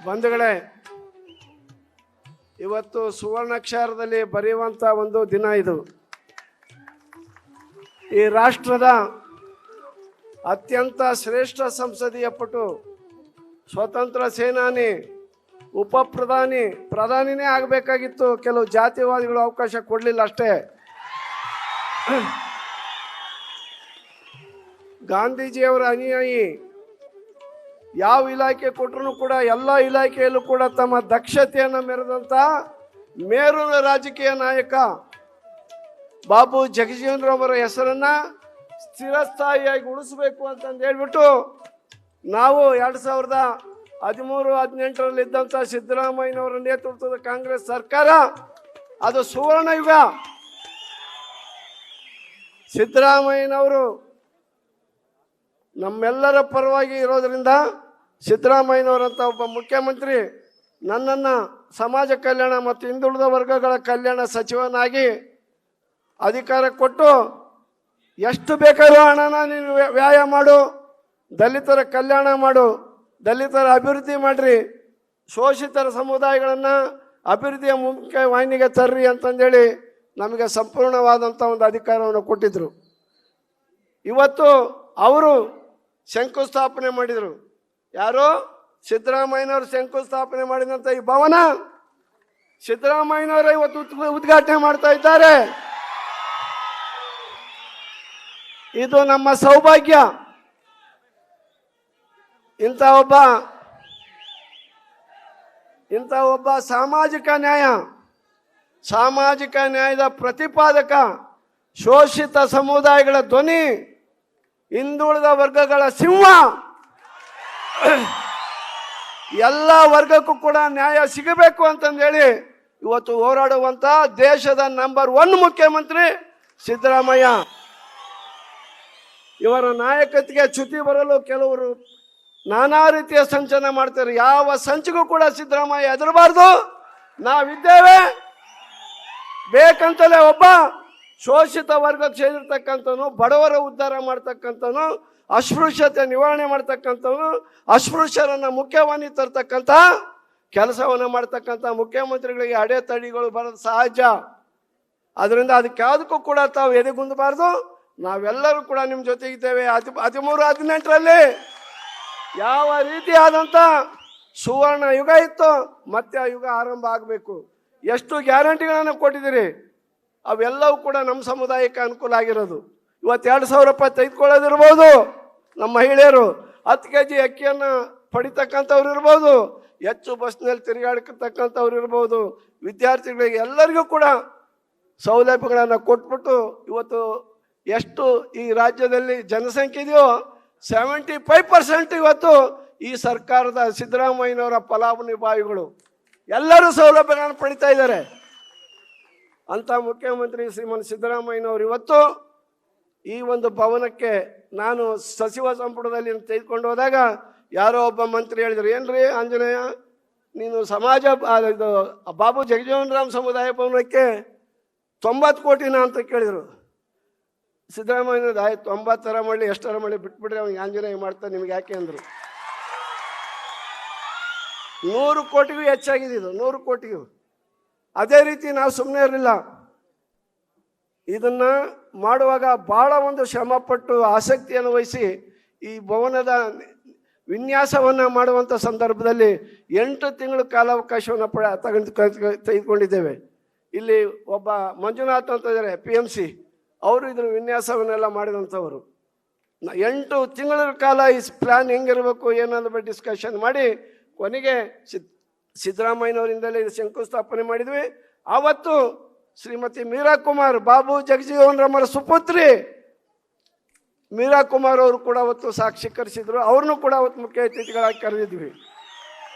ಬಂಧುಗಳೇ, ಇವತ್ತು ಸುವರ್ಣಾಕ್ಷರದಲ್ಲಿ ಬರೆಯುವಂಥ ಒಂದು ದಿನ ಇದು. ಈ ರಾಷ್ಟ್ರದ ಅತ್ಯಂತ ಶ್ರೇಷ್ಠ ಸಂಸದೀಯ ಪಟು, ಸ್ವತಂತ್ರ ಸೇನಾನಿ, ಪ್ರಧಾನಿನೇ ಆಗಬೇಕಾಗಿತ್ತು. ಕೆಲವು ಜಾತಿವಾದಿಗಳು ಅವಕಾಶ ಕೊಡಲಿಲ್ಲ ಅಷ್ಟೇ. ಗಾಂಧೀಜಿಯವರ ಅನುಯಾಯಿ, ಯಾವ ಇಲಾಖೆ ಕೊಟ್ಟರು ಕೂಡ ಎಲ್ಲ ಇಲಾಖೆಯಲ್ಲೂ ಕೂಡ ತಮ್ಮ ದಕ್ಷತೆಯನ್ನು ಮೆರೆದಂಥ ಮೇರುನ ರಾಜಕೀಯ ನಾಯಕ ಬಾಬು ಜಗಜೀವನ್ ರಾಮ್ ಅವರ ಹೆಸರನ್ನ ಸ್ಥಿರಸ್ಥಾಯಿಯಾಗಿ ಉಳಿಸಬೇಕು ಅಂತಂದು ಹೇಳ್ಬಿಟ್ಟು ನಾವು 2013-18ರಲ್ಲಿ ಇದ್ದಂಥ ಸಿದ್ದರಾಮಯ್ಯನವರ ನೇತೃತ್ವದ ಕಾಂಗ್ರೆಸ್ ಸರ್ಕಾರ, ಅದು ಸುವರ್ಣ ಯುಗ. ಸಿದ್ದರಾಮಯ್ಯನವರು ನಮ್ಮೆಲ್ಲರ ಪರವಾಗಿ ಇರೋದರಿಂದ ಸಿದ್ದರಾಮಯ್ಯನವರಂಥ ಒಬ್ಬ ಮುಖ್ಯಮಂತ್ರಿ ನನ್ನನ್ನು ಸಮಾಜ ಕಲ್ಯಾಣ ಮತ್ತು ಹಿಂದುಳಿದ ವರ್ಗಗಳ ಕಲ್ಯಾಣ ಸಚಿವನಾಗಿ ಅಧಿಕಾರ ಕೊಟ್ಟು, ಎಷ್ಟು ಬೇಕಾದ್ರೂ ಹಣನ ನೀನು ವ್ಯಯ ಮಾಡು, ದಲಿತರ ಕಲ್ಯಾಣ ಮಾಡು, ದಲಿತರ ಅಭಿವೃದ್ಧಿ ಮಾಡಿರಿ, ಶೋಷಿತರ ಸಮುದಾಯಗಳನ್ನು ಅಭಿವೃದ್ಧಿಯ ಮುಖ್ಯ ವಾಹಿನಿಗೆ ತರ್ರಿ ಅಂತಂದೇಳಿ ನಮಗೆ ಸಂಪೂರ್ಣವಾದಂಥ ಒಂದು ಅಧಿಕಾರವನ್ನು ಕೊಟ್ಟಿದ್ದರು. ಇವತ್ತು ಅವರು ಶಂಕುಸ್ಥಾಪನೆ ಮಾಡಿದರು. ಯಾರು? ಸಿದ್ದರಾಮಯ್ಯನವರು ಶಂಕುಸ್ಥಾಪನೆ ಮಾಡಿದಂಥ ಈ ಭವನ ಸಿದ್ದರಾಮಯ್ಯನವರೇ ಇವತ್ತು ಉದ್ಘಾಟನೆ ಮಾಡ್ತಾ ಇದ್ದಾರೆ. ಇದು ನಮ್ಮ ಸೌಭಾಗ್ಯ. ಇಂಥ ಒಬ್ಬ ಸಾಮಾಜಿಕ ನ್ಯಾಯದ ಪ್ರತಿಪಾದಕ, ಶೋಷಿತ ಸಮುದಾಯಗಳ ಧ್ವನಿ, ಹಿಂದುಳಿದ ವರ್ಗಗಳ ಸಿಂಹ, ಎಲ್ಲ ವರ್ಗಕ್ಕೂ ಕೂಡ ನ್ಯಾಯ ಸಿಗಬೇಕು ಅಂತಂದೇಳಿ ಇವತ್ತು ಹೋರಾಡುವಂತ ದೇಶದ ನಂಬರ್ 1 ಮುಖ್ಯಮಂತ್ರಿ ಸಿದ್ದರಾಮಯ್ಯ. ಇವರ ನಾಯಕತ್ವಕ್ಕೆ ಚ್ಯುತಿ ಬರಲು ಕೆಲವರು ನಾನಾ ರೀತಿಯ ಸಂಚಲನ ಮಾಡ್ತಾರೆ. ಯಾವ ಸಂಚಿಗೂ ಕೂಡ ಸಿದ್ದರಾಮಯ್ಯ ಹೆದರಬಾರ್ದು, ನಾವಿದ್ದೇವೆ. ಬೇಕಂತಲೇ ಒಬ್ಬ ಶೋಷಿತ ವರ್ಗಕ್ಕೆ ಸೇರಿರ್ತಕ್ಕಂಥವನು, ಬಡವರ ಉದ್ಧಾರ ಮಾಡ್ತಕ್ಕಂಥವನು, ಅಸ್ಪೃಶ್ಯತೆ ನಿವಾರಣೆ ಮಾಡ್ತಕ್ಕಂಥವನು, ಅಸ್ಪೃಶ್ಯರನ್ನು ಮುಖ್ಯವಾಹಿನಿ ತರ್ತಕ್ಕಂಥ ಕೆಲಸವನ್ನು ಮಾಡ್ತಕ್ಕಂಥ ಮುಖ್ಯಮಂತ್ರಿಗಳಿಗೆ ಅಡೆತಡೆಗಳು ಬರೋದು ಸಹಜ. ಅದರಿಂದ ಅದಕ್ಕೆ ಯಾವುದಕ್ಕೂ ಕೂಡ ತಾವು ಎದೆಗುಂದಬಾರ್ದು. ನಾವೆಲ್ಲರೂ ಕೂಡ ನಿಮ್ಮ ಜೊತೆಗಿದ್ದೇವೆ. 13-18ರಲ್ಲಿ ಯಾವ ರೀತಿಯಾದಂಥ ಸುವರ್ಣ ಯುಗ ಇತ್ತು, ಮತ್ತೆ ಆ ಯುಗ ಆರಂಭ ಆಗಬೇಕು. ಎಷ್ಟು ಗ್ಯಾರಂಟಿಗಳನ್ನು ಕೊಟ್ಟಿದ್ದೀರಿ, ಅವೆಲ್ಲವೂ ಕೂಡ ನಮ್ಮ ಸಮುದಾಯಕ್ಕೆ ಅನುಕೂಲ ಆಗಿರೋದು. ಇವತ್ತು 2,000 ರೂಪಾಯಿ ತೆಗೆದುಕೊಳ್ಳೋದಿರ್ಬೋದು, ನಮ್ಮ ಮಹಿಳೆಯರು 10 kg ಅಕ್ಕಿಯನ್ನು ಪಡಿತಕ್ಕಂಥವ್ರು ಇರ್ಬೋದು, ಹೆಚ್ಚು ಬಸ್ನಲ್ಲಿ ತಿರುಗಾಡತಕ್ಕಂಥವ್ರು ಇರ್ಬೋದು, ವಿದ್ಯಾರ್ಥಿಗಳಿಗೆ ಎಲ್ಲರಿಗೂ ಕೂಡ ಸೌಲಭ್ಯಗಳನ್ನು ಕೊಟ್ಬಿಟ್ಟು ಇವತ್ತು ಎಷ್ಟು ಈ ರಾಜ್ಯದಲ್ಲಿ ಜನಸಂಖ್ಯೆ ಇದೆಯೋ 75% ಇವತ್ತು ಈ ಸರ್ಕಾರದ ಸಿದ್ದರಾಮಯ್ಯನವರ ಫಲಾನುಭವಿಗಳು ಎಲ್ಲರೂ ಸೌಲಭ್ಯಗಳನ್ನು ಪಡಿತಾ ಇದ್ದಾರೆ. ಅಂತ ಮುಖ್ಯಮಂತ್ರಿ ಶ್ರೀಮನ್ ಸಿದ್ದರಾಮಯ್ಯನವರು ಇವತ್ತು ಈ ಒಂದು ಭವನಕ್ಕೆ ನಾನು ಸಚಿವ ಸಂಪುಟದಲ್ಲಿ ತೆಗೆದುಕೊಂಡು ಹೋದಾಗ ಯಾರೋ ಒಬ್ಬ ಮಂತ್ರಿ ಹೇಳಿದ್ರು, ಏನ್ರಿ ಆಂಜನೇಯ, ನೀನು ಇದು ಬಾಬು ಜಗಜೀವನ್ ರಾಮ್ ಸಮುದಾಯ ಭವನಕ್ಕೆ 90 ಕೋಟಿನ ಅಂತ ಕೇಳಿದರು. ಸಿದ್ದರಾಮಯ್ಯನವ್ರು ಆಯ್ತು 90 ಮಾಡಲಿ, ಎಷ್ಟರ ಮಾಡಲಿ, ಬಿಟ್ಬಿಡ್ರಿ, ಅವ್ನಿಗೆ ಆಂಜನೇಯ ಮಾಡ್ತಾರೆ, ನಿಮ್ಗೆ ಯಾಕೆ ಅಂದರು. 100 ಕೋಟಿಗೂ ಹೆಚ್ಚಾಗಿದೆ ಇದು, 100 ಕೋಟಿಗೂ. ಅದೇ ರೀತಿ ನಾವು ಸುಮ್ಮನೆ ಇರಲಿಲ್ಲ. ಇದನ್ನು ಮಾಡುವಾಗ ಭಾಳ ಒಂದು ಶ್ರಮಪಟ್ಟು ಆಸಕ್ತಿಯನ್ನು ವಹಿಸಿ ಈ ಭವನದ ವಿನ್ಯಾಸವನ್ನು ಮಾಡುವಂಥ ಸಂದರ್ಭದಲ್ಲಿ 8 ತಿಂಗಳು ಕಾಲಾವಕಾಶವನ್ನು ತೆಗೆದುಕೊಂಡಿದ್ದೇವೆ. ಇಲ್ಲಿ ಒಬ್ಬ ಮಂಜುನಾಥ್ ಅಂತ ಇದ್ದಾರೆ, PMC, ಅವರು ಇದ್ರ ವಿನ್ಯಾಸವನ್ನೆಲ್ಲ ಮಾಡಿದಂಥವರು. 8 ತಿಂಗಳ ಕಾಲ ಈ ಪ್ಲ್ಯಾನ್ ಹೆಂಗಿರಬೇಕು ಏನನ್ನೋ ಡಿಸ್ಕಷನ್ ಮಾಡಿ ಕೊನೆಗೆ ಸಿದ್ದರಾಮಯ್ಯನವರಿಂದಲೇ ಶಂಕುಸ್ಥಾಪನೆ ಮಾಡಿದ್ವಿ. ಆವತ್ತು ಶ್ರೀಮತಿ ಮೀರಾ ಕುಮಾರ್, ಬಾಬು ಜಗಜೀವನ್ ರಾಮರ ಸುಪುತ್ರಿ ಮೀರಾ ಕುಮಾರ್ ಅವರು ಕೂಡ ಅವತ್ತು ಸಾಕ್ಷೀಕರಿಸಿದ್ರು. ಅವ್ರನ್ನೂ ಕೂಡ ಅವತ್ತು ಮುಖ್ಯ ಅತಿಥಿಗಳಾಗಿ ಕರೆದಿದ್ವಿ.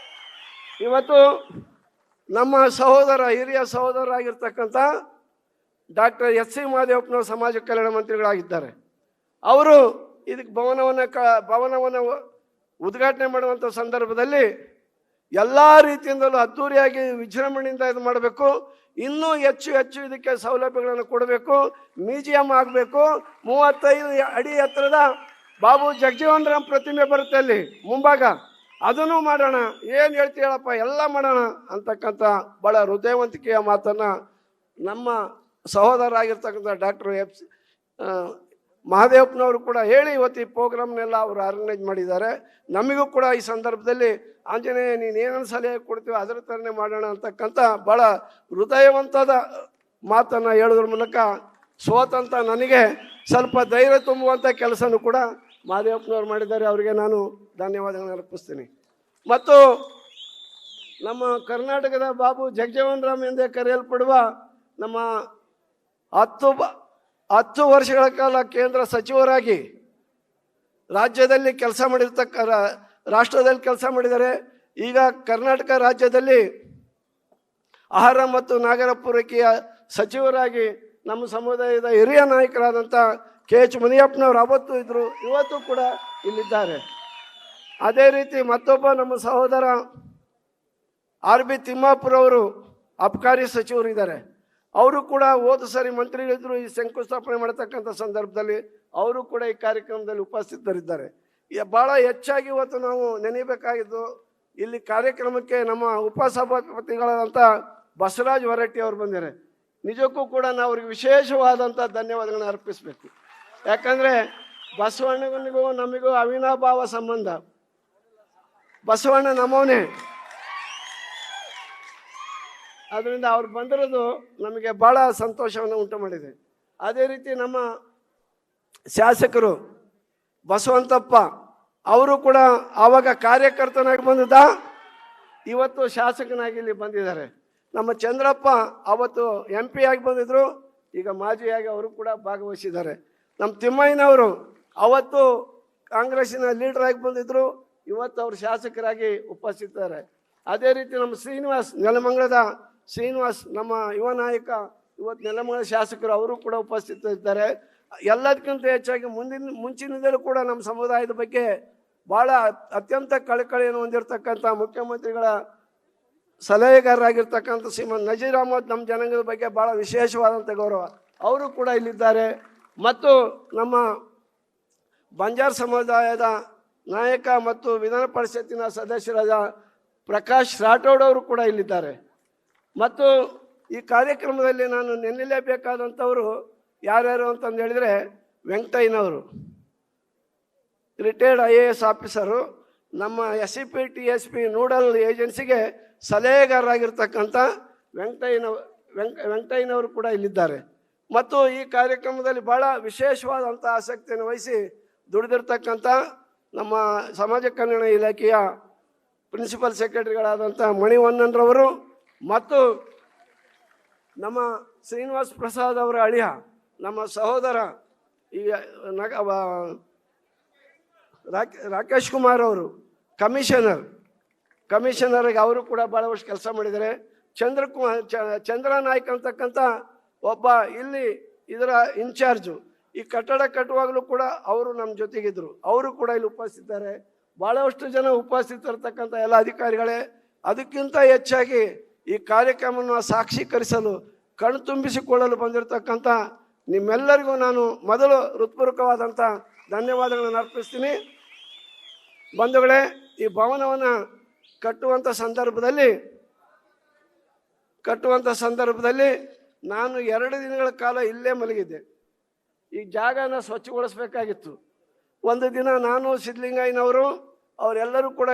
ಇವತ್ತು ನಮ್ಮ ಹಿರಿಯ ಸಹೋದರರಾಗಿರ್ತಕ್ಕಂಥ ಡಾಕ್ಟರ್ SC ಮಹದೇವಪ್ಪನವರು ಸಮಾಜ ಕಲ್ಯಾಣ ಮಂತ್ರಿಗಳಾಗಿದ್ದಾರೆ. ಅವರು ಇದಕ್ಕೆ ಭವನವನ್ನು ಉದ್ಘಾಟನೆ ಮಾಡುವಂಥ ಸಂದರ್ಭದಲ್ಲಿ ಎಲ್ಲ ರೀತಿಯಿಂದಲೂ ಅದ್ದೂರಿಯಾಗಿ ವಿಜೃಂಭಣೆಯಿಂದ ಇದು ಮಾಡಬೇಕು, ಇನ್ನೂ ಹೆಚ್ಚು ಇದಕ್ಕೆ ಸೌಲಭ್ಯಗಳನ್ನು ಕೊಡಬೇಕು, ಮ್ಯೂಸಿಯಂ ಆಗಬೇಕು. 35 ಅಡಿ ಎತ್ತರದ ಬಾಬು ಜಗಜೀವನ್ ರಾಮ್ ಪ್ರತಿಮೆ ಬರುತ್ತೆ ಅಲ್ಲಿ ಮುಂಭಾಗ, ಅದನ್ನು ಮಾಡೋಣ, ಏನು ಹೇಳ್ತೀಯಪ್ಪ ಎಲ್ಲ ಮಾಡೋಣ ಅಂತಕ್ಕಂಥ ಭಾಳ ಹೃದಯವಂತಿಕೆಯ ಮಾತನ್ನು ನಮ್ಮ ಸಹೋದರರಾಗಿರ್ತಕ್ಕಂಥ ಡಾಕ್ಟರ್ ಮಹಾದೇವಪ್ಪನವರು ಕೂಡ ಹೇಳಿ ಇವತ್ತು ಈ ಪ್ರೋಗ್ರಾಮ್ನೆಲ್ಲ ಅವರು ಆರ್ಗನೈಸ್ ಮಾಡಿದ್ದಾರೆ. ನಮಗೂ ಕೂಡ ಈ ಸಂದರ್ಭದಲ್ಲಿ ಆಂಜನೇಯ ನೀನು ಏನೇನು ಸಲಹೆ ಕೊಡ್ತೀವೋ ಅದರ ಥರನೇ ಮಾಡೋಣ ಅಂತಕ್ಕಂಥ ಭಾಳ ಹೃದಯವಂತದ ಮಾತನ್ನು ಹೇಳೋದ್ರ ಮೂಲಕ ಸೋತಂತ ನನಗೆ ಸ್ವಲ್ಪ ಧೈರ್ಯ ತುಂಬುವಂಥ ಕೆಲಸನೂ ಕೂಡ ಮಹಾದೇವಪ್ಪನವ್ರು ಮಾಡಿದ್ದಾರೆ. ಅವರಿಗೆ ನಾನು ಧನ್ಯವಾದಗಳನ್ನು ಅರ್ಪಿಸ್ತೀನಿ. ಮತ್ತು ನಮ್ಮ ಕರ್ನಾಟಕದ ಬಾಬು ಜಗಜೀವನ್ ರಾಮ್ ಎಂದೇ ಕರೆಯಲ್ಪಡುವ ನಮ್ಮ 10 ವರ್ಷಗಳ ಕಾಲ ಕೇಂದ್ರ ಸಚಿವರಾಗಿ ರಾಜ್ಯದಲ್ಲಿ ಕೆಲಸ ರಾಷ್ಟ್ರದಲ್ಲಿ ಕೆಲಸ ಮಾಡಿದ್ದಾರೆ. ಈಗ ಕರ್ನಾಟಕ ರಾಜ್ಯದಲ್ಲಿ ಆಹಾರ ಮತ್ತು ನಾಗರ ಪೂರೈಕೆಯ ಸಚಿವರಾಗಿ ನಮ್ಮ ಸಮುದಾಯದ ಹಿರಿಯ ನಾಯಕರಾದಂಥ KH ಮುನಿಯಪ್ಪನವರು ಅವತ್ತು ಇದ್ದರು, ಇವತ್ತು ಕೂಡ ಇಲ್ಲಿದ್ದಾರೆ. ಅದೇ ರೀತಿ ಮತ್ತೊಬ್ಬ ನಮ್ಮ ಸಹೋದರ RB ತಿಮ್ಮಾಪುರವರು ಅಬಕಾರಿ ಸಚಿವರು ಇದ್ದಾರೆ. ಅವರು ಕೂಡ ಹೋದ ಸರಿ ಮಂತ್ರಿಗಳಿದ್ರು. ಈ ಶಂಕುಸ್ಥಾಪನೆ ಮಾಡತಕ್ಕಂಥ ಸಂದರ್ಭದಲ್ಲಿ ಅವರು ಕೂಡ ಈ ಕಾರ್ಯಕ್ರಮದಲ್ಲಿ ಉಪಸ್ಥಿತರಿದ್ದಾರೆ. ಭಾಳ ಹೆಚ್ಚಾಗಿ ಇವತ್ತು ನಾವು ನೆನೆಯಬೇಕಾಗಿದ್ದು ಇಲ್ಲಿ ಕಾರ್ಯಕ್ರಮಕ್ಕೆ ನಮ್ಮ ಉಪಸಭಾಪತಿಗಳಾದಂಥ ಬಸವರಾಜ್ ಹೊರಟ್ಟಿ ಅವರು ಬಂದಿದ್ದಾರೆ. ನಿಜಕ್ಕೂ ಕೂಡ ನಾವು ಅವ್ರಿಗೆ ವಿಶೇಷವಾದಂಥ ಧನ್ಯವಾದಗಳನ್ನು ಅರ್ಪಿಸಬೇಕು. ಯಾಕಂದರೆ ಬಸವಣ್ಣನಿಗೂ ನಮಗೂ ಅವಿನಾಭಾವ ಸಂಬಂಧ. ಬಸವಣ್ಣ ನಮ್ಮವನೇ, ಅದರಿಂದ ಅವ್ರು ಬಂದಿರೋದು ನಮಗೆ ಭಾಳ ಸಂತೋಷವನ್ನು ಉಂಟು ಮಾಡಿದೆ. ಅದೇ ರೀತಿ ನಮ್ಮ ಶಾಸಕರು ಬಸವಂತಪ್ಪ ಅವರು ಕೂಡ ಆವಾಗ ಕಾರ್ಯಕರ್ತನಾಗಿ ಬಂದಿದ್ದ, ಇವತ್ತು ಶಾಸಕನಾಗಿ ಇಲ್ಲಿ ಬಂದಿದ್ದಾರೆ. ನಮ್ಮ ಚಂದ್ರಪ್ಪ ಅವತ್ತು MP ಆಗಿ ಬಂದಿದ್ದರು, ಈಗ ಮಾಜಿಯಾಗಿ ಅವರು ಕೂಡ ಭಾಗವಹಿಸಿದ್ದಾರೆ. ನಮ್ಮ ತಿಮ್ಮಯ್ಯನವರು ಅವತ್ತು ಕಾಂಗ್ರೆಸ್ಸಿನ ಲೀಡರ್ ಆಗಿ ಬಂದಿದ್ದರು, ಇವತ್ತು ಅವರು ಶಾಸಕರಾಗಿ ಉಪಸ್ಥಿತರಿದ್ದಾರೆ. ಅದೇ ರೀತಿ ನಮ್ಮ ನೆಲಮಂಗಲದ ಶ್ರೀನಿವಾಸ್ ನಮ್ಮ ಯುವ ನಾಯಕ ಇವತ್ತು ನೆಲಮಂಗಲ ಶಾಸಕರು, ಅವರು ಕೂಡ ಉಪಸ್ಥಿತರಿದ್ದಾರೆ. ಎಲ್ಲದಕ್ಕಿಂತ ಹೆಚ್ಚಾಗಿ ಮುಂಚಿನಿಂದಲೂ ಕೂಡ ನಮ್ಮ ಸಮುದಾಯದ ಬಗ್ಗೆ ಭಾಳ ಅತ್ಯಂತ ಕಳಕಳಿಯನ್ನು ಹೊಂದಿರತಕ್ಕಂಥ ಮುಖ್ಯಮಂತ್ರಿಗಳ ಸಲಹೆಗಾರರಾಗಿರ್ತಕ್ಕಂಥ ಶ್ರೀಮಂತ್ ನಜೀರ್ ಅಹಮದ್ ನಮ್ಮ ಜನಾಂಗದ ಬಗ್ಗೆ ಭಾಳ ವಿಶೇಷವಾದಂಥ ಗೌರವ, ಅವರು ಕೂಡ ಇಲ್ಲಿದ್ದಾರೆ. ಮತ್ತು ನಮ್ಮ ಬಂಜಾರ ಸಮುದಾಯದ ನಾಯಕ ಮತ್ತು ವಿಧಾನ ಪರಿಷತ್ತಿನ ಸದಸ್ಯರಾದ ಪ್ರಕಾಶ್ ರಾಠೋಡ್ ಅವರು ಕೂಡ ಇಲ್ಲಿದ್ದಾರೆ. ಮತ್ತು ಈ ಕಾರ್ಯಕ್ರಮದಲ್ಲಿ ನಾನು ನೆನಲೇಬೇಕಾದಂಥವರು ಯಾರ್ಯಾರು ಅಂತಂದು ಹೇಳಿದರೆ, ವೆಂಕಟಯ್ಯನವರು ರಿಟೈರ್ಡ್ IAS ಆಫೀಸರು, ನಮ್ಮ SCPTSP ನೋಡಲ್ ಏಜೆನ್ಸಿಗೆ ಸಲಹೆಗಾರರಾಗಿರ್ತಕ್ಕಂಥ ವೆಂಕಟಯ್ಯನವರು ಕೂಡ ಇಲ್ಲಿದ್ದಾರೆ. ಮತ್ತು ಈ ಕಾರ್ಯಕ್ರಮದಲ್ಲಿ ಭಾಳ ವಿಶೇಷವಾದಂಥ ಆಸಕ್ತಿಯನ್ನು ವಹಿಸಿ ದುಡಿದಿರ್ತಕ್ಕಂಥ ನಮ್ಮ ಸಮಾಜ ಕಲ್ಯಾಣ ಇಲಾಖೆಯ ಪ್ರಿನ್ಸಿಪಲ್ ಸೆಕ್ರೆಟರಿಗಳಾದಂಥ ಮಣಿವಣ್ಣನರವರು ಮತ್ತು ನಮ್ಮ ಶ್ರೀನಿವಾಸ್ ಪ್ರಸಾದ್ ಅವರ ಅಳಿಯ ನಮ್ಮ ಸಹೋದರ ಈ ರಾಕೇಶ್ ಕುಮಾರ್ ಅವರು ಕಮಿಷನರ್ಗೆ ಅವರು ಕೂಡ ಭಾಳ ವರ್ಷ ಕೆಲಸ ಮಾಡಿದ್ದಾರೆ. ಚಂದ್ರ ನಾಯ್ಕ್ ಅಂತಕ್ಕಂಥ ಒಬ್ಬ ಇಲ್ಲಿ ಇದರ ಇನ್ಚಾರ್ಜು, ಈ ಕಟ್ಟಡ ಕಟ್ಟುವಾಗಲೂ ಕೂಡ ಅವರು ನಮ್ಮ ಜೊತೆಗಿದ್ದರು, ಅವರು ಕೂಡ ಇಲ್ಲಿ ಉಪಸ್ಥಿತರು. ಭಾಳಷ್ಟು ಜನ ಉಪಸ್ಥಿತರಿರ್ತಕ್ಕಂಥ ಎಲ್ಲ ಅಧಿಕಾರಿಗಳೇ. ಅದಕ್ಕಿಂತ ಹೆಚ್ಚಾಗಿ ಈ ಕಾರ್ಯಕ್ರಮವನ್ನು ಸಾಕ್ಷೀಕರಿಸಲು ಕಣ್ತುಂಬಿಸಿಕೊಳ್ಳಲು ಬಂದಿರತಕ್ಕಂಥ ನಿಮ್ಮೆಲ್ಲರಿಗೂ ನಾನು ಮೊದಲು ಹೃತ್ಪೂರ್ವಕವಾದಂಥ ಧನ್ಯವಾದಗಳನ್ನು ಅರ್ಪಿಸ್ತೀನಿ. ಬಂಧುಗಳೇ, ಈ ಭವನವನ್ನು ಕಟ್ಟುವಂಥ ಸಂದರ್ಭದಲ್ಲಿ ನಾನು 2 ದಿನಗಳ ಕಾಲ ಇಲ್ಲೇ ಮಲಗಿದ್ದೆ. ಈ ಜಾಗನ ಸ್ವಚ್ಛಗೊಳಿಸ್ಬೇಕಾಗಿತ್ತು. ಒಂದು ದಿನ ನಾನು ಸಿದ್ಧಲಿಂಗಯ್ಯನವರು ಅವರೆಲ್ಲರೂ ಕೂಡ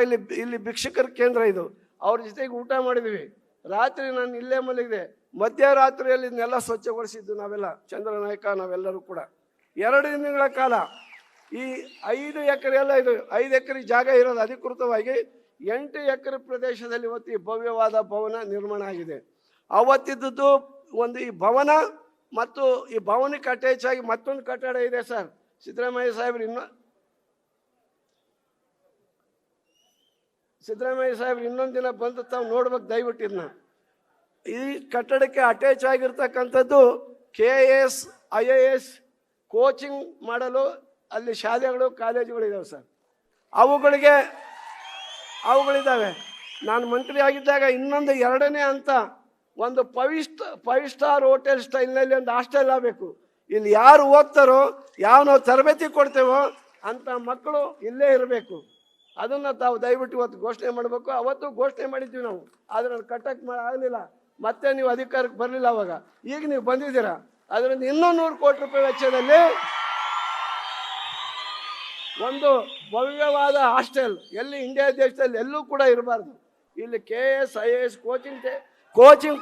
ಇಲ್ಲಿ ಭಿಕ್ಷುಕರ ಕೇಂದ್ರ ಇದು, ಅವ್ರ ಜೊತೆಗೆ ಊಟ ಮಾಡಿದ್ವಿ. ರಾತ್ರಿ ನಾನು ಇಲ್ಲೇ ಮಲಗಿದೆ. ಮಧ್ಯರಾತ್ರಿಯಲ್ಲಿ ಇದನ್ನೆಲ್ಲ ಸ್ವಚ್ಛಗೊಳಿಸಿದ್ದು ನಾವೆಲ್ಲ, ಚಂದ್ರನಾಯಕ ನಾವೆಲ್ಲರೂ ಕೂಡ 2 ದಿನಗಳ ಕಾಲ. ಈ 5 ಎಕರೆ ಎಲ್ಲ ಇದು 5 ಎಕರೆ ಜಾಗ ಇರೋದು ಅಧಿಕೃತವಾಗಿ 8 ಎಕರೆ ಪ್ರದೇಶದಲ್ಲಿ ಇವತ್ತು ಈ ಭವ್ಯವಾದ ಭವನ ನಿರ್ಮಾಣ ಆಗಿದೆ. ಅವತ್ತಿದ್ದು ಒಂದು ಈ ಭವನ ಮತ್ತು ಈ ಭವನಕ್ಕೆ ಅಟ್ಯಾಚ್ ಆಗಿ ಮತ್ತೊಂದು ಕಟ್ಟಡ ಇದೆ ಸರ್. ಸಿದ್ದರಾಮಯ್ಯ ಸಾಹೇಬ್ರು ಇನ್ನೊಂದು ದಿನ ಬಂದು ತಾವು ನೋಡ್ಬೇಕು ದಯವಿಟ್ಟು ಇದನ್ನ. ಈ ಕಟ್ಟಡಕ್ಕೆ ಅಟ್ಯಾಚ್ ಆಗಿರ್ತಕ್ಕಂಥದ್ದು KAS IAS ಕೋಚಿಂಗ್ ಮಾಡಲು ಅಲ್ಲಿ ಶಾಲೆಗಳು ಕಾಲೇಜುಗಳಿದ್ದಾವೆ ಸರ್. ಅವುಗಳಿದ್ದಾವೆ. ನಾನು ಮಂತ್ರಿ ಆಗಿದ್ದಾಗ ಇನ್ನೊಂದು 2ನೇ ಹಂತ ಒಂದು 5 ಸ್ಟಾರ್ ಹೋಟೆಲ್ ಸ್ಟೈಲ್ನಲ್ಲಿ ಒಂದು ಹಾಸ್ಟೆಲ್ ಆಗಬೇಕು. ಇಲ್ಲಿ ಯಾರು ಓದ್ತಾರೋ, ಯಾವ ನಾವು ತರಬೇತಿ ಕೊಡ್ತೇವೋ ಅಂಥ ಮಕ್ಕಳು ಇಲ್ಲೇ ಇರಬೇಕು. ಅದನ್ನು ತಾವು ದಯವಿಟ್ಟು ಇವತ್ತು ಘೋಷಣೆ ಮಾಡಬೇಕು. ಅವತ್ತು ಘೋಷಣೆ ಮಾಡಿದ್ವಿ ನಾವು, ಆದರೆ ಅದು ಕಟ್ಟಕ್ಕೆ ಆಗಲಿಲ್ಲ. ಮತ್ತೆ ನೀವು ಅಧಿಕಾರಕ್ಕೆ ಬರಲಿಲ್ಲ ಅವಾಗ. ಈಗ ನೀವು ಬಂದಿದ್ದೀರಾ, ಅದರಿಂದ ಇನ್ನೂ 100 ಕೋಟಿ ರೂಪಾಯಿ ವೆಚ್ಚದಲ್ಲಿ ಒಂದು ಭವ್ಯವಾದ ಹಾಸ್ಟೆಲ್ ಎಲ್ಲಿ ಇಂಡಿಯಾ ದೇಶದಲ್ಲಿ ಎಲ್ಲೂ ಕೂಡ ಇರಬಾರ್ದು. ಇಲ್ಲಿ KS IAS ಕೋಚಿಂಗ್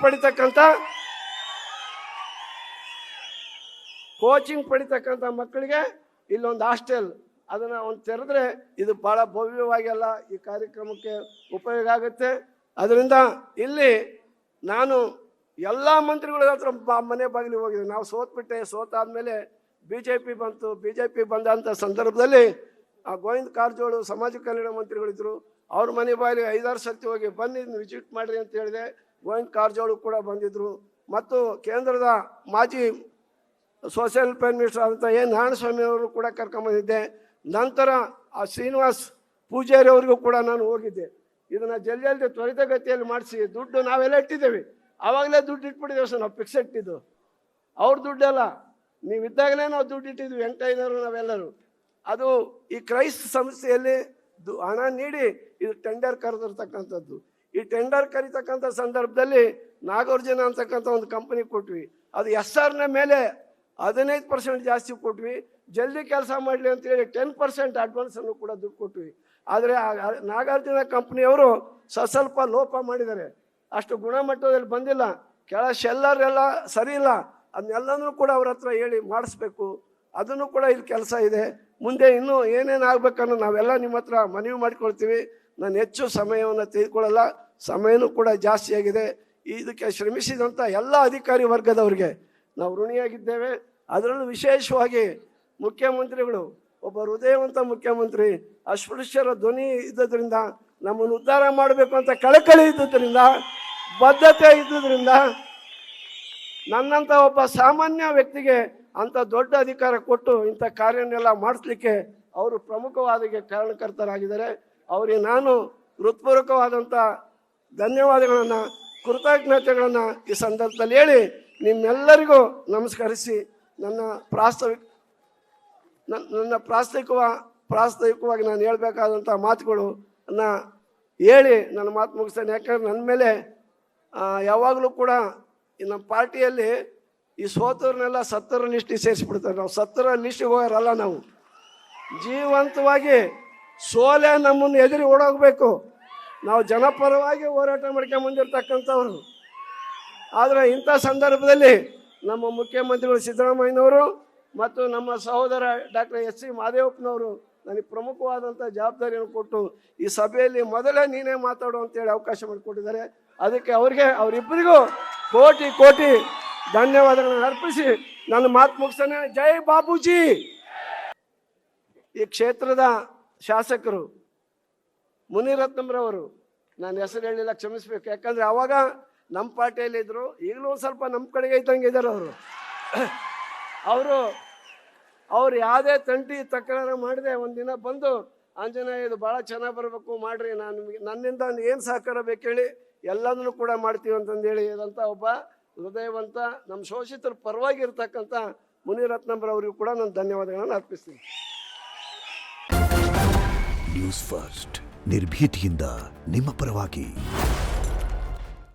ಪಡಿತಕ್ಕಂಥ ಮಕ್ಕಳಿಗೆ ಇಲ್ಲೊಂದು ಹಾಸ್ಟೆಲ್ ಅದನ್ನು ಒಂದು ತೆರೆದ್ರೆ ಇದು ಭಾಳ ಭವ್ಯವಾಗಿ ಎಲ್ಲ ಈ ಕಾರ್ಯಕ್ರಮಕ್ಕೆ ಉಪಯೋಗ ಆಗುತ್ತೆ. ಅದರಿಂದ ಇಲ್ಲಿ ನಾನು ಎಲ್ಲ ಮಂತ್ರಿಗಳ ಹತ್ರ ಮನೆ ಬಾಗಿಲಿಗೆ ಹೋಗಿದ್ದೆ. ನಾವು ಸೋತಾದ್ಮೇಲೆ BJP ಬಂತು. BJP ಬಂದಂಥ ಸಂದರ್ಭದಲ್ಲಿ ಆ ಗೋವಿಂದ ಕಾರಜೋಳು ಸಮಾಜ ಕಲ್ಯಾಣ ಮಂತ್ರಿಗಳಿದ್ರು, ಅವ್ರ ಮನೆ ಬಾಗಿಲಿಗೆ 5-6 ಸರ್ತಿ ಹೋಗಿ ಬಂದು ವಿಸಿಟ್ ಮಾಡಿರಿ ಅಂತ ಹೇಳಿದೆ. ಗೋವಿಂದ ಕಾರಜೋಳು ಕೂಡ ಬಂದಿದ್ದರು. ಮತ್ತು ಕೇಂದ್ರದ ಮಾಜಿ ಸೋಷಿಯಲ್ ವೆಲ್ಫೇರ್ ಮಿನಿಸ್ಟರ್ ಆದಂಥ ನಾರಾಯಣಸ್ವಾಮಿ ಅವರು ಕೂಡ ಕರ್ಕೊಂಬಂದಿದ್ದೆ. ನಂತರ ಆ ಶ್ರೀನಿವಾಸ್ ಪೂಜಾರಿ ಅವರಿಗೂ ಕೂಡ ನಾನು ಹೋಗಿದ್ದೆ. ಇದನ್ನು ಜಲ್ದಿ ತ್ವರಿತಗತಿಯಲ್ಲಿ ಮಾಡಿಸಿ ದುಡ್ಡು ನಾವೆಲ್ಲ ಇಟ್ಟಿದ್ದೇವೆ. ಆವಾಗಲೇ ದುಡ್ಡು ಇಟ್ಬಿಟ್ಟಿದ್ದೇವೆ ಸರ್, ನಾವು ಫಿಕ್ಸ್ ಇಟ್ಟಿದ್ದು. ಅವ್ರ ದುಡ್ಡೆಲ್ಲ ನೀವಿದ್ದಾಗಲೇ ನಾವು ದುಡ್ಡು ಇಟ್ಟಿದ್ವಿ, ವೆಂಕಯ್ಯನವರು ನಾವೆಲ್ಲರೂ. ಅದು ಈ ಕ್ರೈಸ್ತ ಸಂಸ್ಥೆಯಲ್ಲಿ ಹಣ ನೀಡಿ ಇದು ಟೆಂಡರ್ ಕರೆದಿರ್ತಕ್ಕಂಥದ್ದು. ಈ ಟೆಂಡರ್ ಕರೀತಕ್ಕಂಥ ಸಂದರ್ಭದಲ್ಲಿ ನಾಗಾರ್ಜುನ ಅಂತಕ್ಕಂಥ ಒಂದು ಕಂಪನಿ ಕೊಟ್ವಿ. ಅದು SRನ ಮೇಲೆ 15% ಜಾಸ್ತಿ ಕೊಟ್ವಿ. ಜಲ್ದಿ ಕೆಲಸ ಮಾಡಲಿ ಅಂತೇಳಿ 10% ಅಡ್ವಾನ್ಸನ್ನು ಕೂಡ ದುಡ್ಡು ಕೊಟ್ವಿ. ಆದರೆ ನಾಗಾರ್ಜುನ ಕಂಪ್ನಿಯವರು ಸ್ವಲ್ಪ ಲೋಪ ಮಾಡಿದ್ದಾರೆ, ಅಷ್ಟು ಗುಣಮಟ್ಟದಲ್ಲಿ ಬಂದಿಲ್ಲ. ಶೆಲ್ಲರ್ ಎಲ್ಲ ಸರಿ ಇಲ್ಲ, ಅದನ್ನೆಲ್ಲನೂ ಕೂಡ ಅವ್ರ ಹತ್ರ ಹೇಳಿ ಮಾಡಿಸ್ಬೇಕು. ಅದನ್ನು ಕೂಡ ಇಲ್ಲಿ ಕೆಲಸ ಇದೆ. ಮುಂದೆ ಇನ್ನೂ ಏನೇನು ಆಗ್ಬೇಕನ್ನೋ ನಾವೆಲ್ಲ ನಿಮ್ಮ ಹತ್ರ ಮನವಿ ಮಾಡಿಕೊಳ್ತೀವಿ. ನಾನು ಹೆಚ್ಚು ಸಮಯವನ್ನು ತೆಗೆದುಕೊಳ್ಳಲ್ಲ, ಸಮಯನೂ ಕೂಡ ಜಾಸ್ತಿ ಆಗಿದೆ. ಇದಕ್ಕೆ ಶ್ರಮಿಸಿದಂಥ ಎಲ್ಲ ಅಧಿಕಾರಿ ವರ್ಗದವರಿಗೆ ನಾವು ಋಣಿಯಾಗಿದ್ದೇವೆ. ಅದರಲ್ಲೂ ವಿಶೇಷವಾಗಿ ಮುಖ್ಯಮಂತ್ರಿಗಳು, ಒಬ್ಬ ಹೃದಯವಂತ ಮುಖ್ಯಮಂತ್ರಿ, ಅಸ್ಪೃಶ್ಯರ ಧ್ವನಿ ಇದ್ದದ್ರಿಂದ, ನಮ್ಮನ್ನು ಉದ್ಧಾರ ಮಾಡಬೇಕು ಅಂತ ಕಳಕಳಿ ಇದ್ದದ್ರಿಂದ, ಬದ್ಧತೆ ಇದ್ದುದರಿಂದ, ನನ್ನಂಥ ಒಬ್ಬ ಸಾಮಾನ್ಯ ವ್ಯಕ್ತಿಗೆ ಅಂಥ ದೊಡ್ಡ ಅಧಿಕಾರ ಕೊಟ್ಟು ಇಂಥ ಕಾರ್ಯನೆಲ್ಲ ಮಾಡಿಸ್ಲಿಕ್ಕೆ ಅವರು ಪ್ರಮುಖವಾದ ಕಾರಣಕರ್ತರಾಗಿದ್ದಾರೆ. ಅವರಿಗೆ ನಾನು ಹೃತ್ಪೂರ್ವಕವಾದಂಥ ಧನ್ಯವಾದಗಳನ್ನು, ಕೃತಜ್ಞತೆಗಳನ್ನು ಈ ಸಂದರ್ಭದಲ್ಲಿ ಹೇಳಿ ನಿಮ್ಮೆಲ್ಲರಿಗೂ ನಮಸ್ಕರಿಸಿ ನನ್ನ ಪ್ರಾಸ್ತಾವಿಕವಾಗಿ ನಾನು ಹೇಳಬೇಕಾದಂಥ ಮಾತುಗಳನ್ನು ಹೇಳಿ ನನ್ನ ಮಾತು ಮುಗಿಸ್ತೇನೆ. ಯಾಕಂದ್ರೆ ನನ್ನ ಮೇಲೆ ಯಾವಾಗಲೂ ಕೂಡ ನಮ್ಮ ಪಾರ್ಟಿಯಲ್ಲಿ ಈ ಸೋತವ್ರನ್ನೆಲ್ಲ 70 ಲಿಸ್ಟಿಗೆ ಸೇರಿಸ್ಬಿಡ್ತಾರೆ. ನಾವು 70 ಲಿಸ್ಟಿಗೆ ಹೋಗೋರಲ್ಲ, ನಾವು ಜೀವಂತವಾಗಿ ಸೋಲೆ ನಮ್ಮನ್ನು ಎದುರಿ ಓಡೋಗಬೇಕು. ನಾವು ಜನಪರವಾಗಿ ಹೋರಾಟ ಮಾಡ್ಕೊಂಬಂದಿರ್ತಕ್ಕಂಥವ್ರು. ಆದರೆ ಇಂಥ ಸಂದರ್ಭದಲ್ಲಿ ನಮ್ಮ ಮುಖ್ಯಮಂತ್ರಿಗಳು ಸಿದ್ದರಾಮಯ್ಯನವರು ಮತ್ತು ನಮ್ಮ ಸಹೋದರ ಡಾಕ್ಟರ್ SC ಮಹದೇವಪ್ಪನವರು ನನಗೆ ಪ್ರಮುಖವಾದಂಥ ಜವಾಬ್ದಾರಿಯನ್ನು ಕೊಟ್ಟು ಈ ಸಭೆಯಲ್ಲಿ ಮೊದಲೇ ನೀನೇ ಮಾತಾಡು ಅಂತೇಳಿ ಅವಕಾಶ ಮಾಡಿಕೊಟ್ಟಿದ್ದಾರೆ. ಅದಕ್ಕೆ ಅವರಿಬ್ಬರಿಗೂ ಕೋಟಿ ಕೋಟಿ ಧನ್ಯವಾದಗಳನ್ನು ಅರ್ಪಿಸಿ ನನ್ನ ಮಾತು ಮುಗಿಸ್ತೇನೆ. ಜೈ ಬಾಬೂಜಿ. ಈ ಕ್ಷೇತ್ರದ ಶಾಸಕರು ಮುನಿರತ್ನಂರವರು, ನಾನು ಹೆಸರು ಹೇಳಿಲ್ಲ, ಕ್ಷಮಿಸ್ಬೇಕು. ಯಾಕಂದರೆ ಆವಾಗ ನಮ್ಮ ಪಾರ್ಟಿಯಲ್ಲಿ ಇದ್ದರು, ಈಗಲೂ ಸ್ವಲ್ಪ ನಮ್ಮ ಕಡೆಗೆ ಇದ್ದಂಗೆ ಇದ್ದಾರೆ ಅವರು ಯಾವುದೇ ತಂಟಿ ತಕರಾರು ಮಾಡಿದೆ ಒಂದಿನ ಬಂದು, ಆಂಜನೇಯ ಇದು ಭಾಳ ಚೆನ್ನಾಗಿ ಬರಬೇಕು ಮಾಡ್ರಿ, ನನ್ನಿಂದ ಏನು ಸಹಕಾರ ಬೇಕು ಹೇಳಿ ಎಲ್ಲದನ್ನು ಕೂಡ ಮಾಡ್ತೀವಿ ಅಂತಂದೇಳಿ ಇದಂಥ ಒಬ್ಬ ಹೃದಯವಂತ ನಮ್ಮ ಶೋಷಿತರ ಪರವಾಗಿ ಇರ್ತಕ್ಕಂಥ ಮುನಿರತ್ನಂರವರಿಗೂ ಕೂಡ ನಾನು ಧನ್ಯವಾದಗಳನ್ನು ಅರ್ಪಿಸ್ತೀನಿ. ನ್ಯೂಸ್ ಫಸ್ಟ್, ನಿರ್ಭೀತಿಯಿಂದ ನಿಮ್ಮ ಪರವಾಗಿ.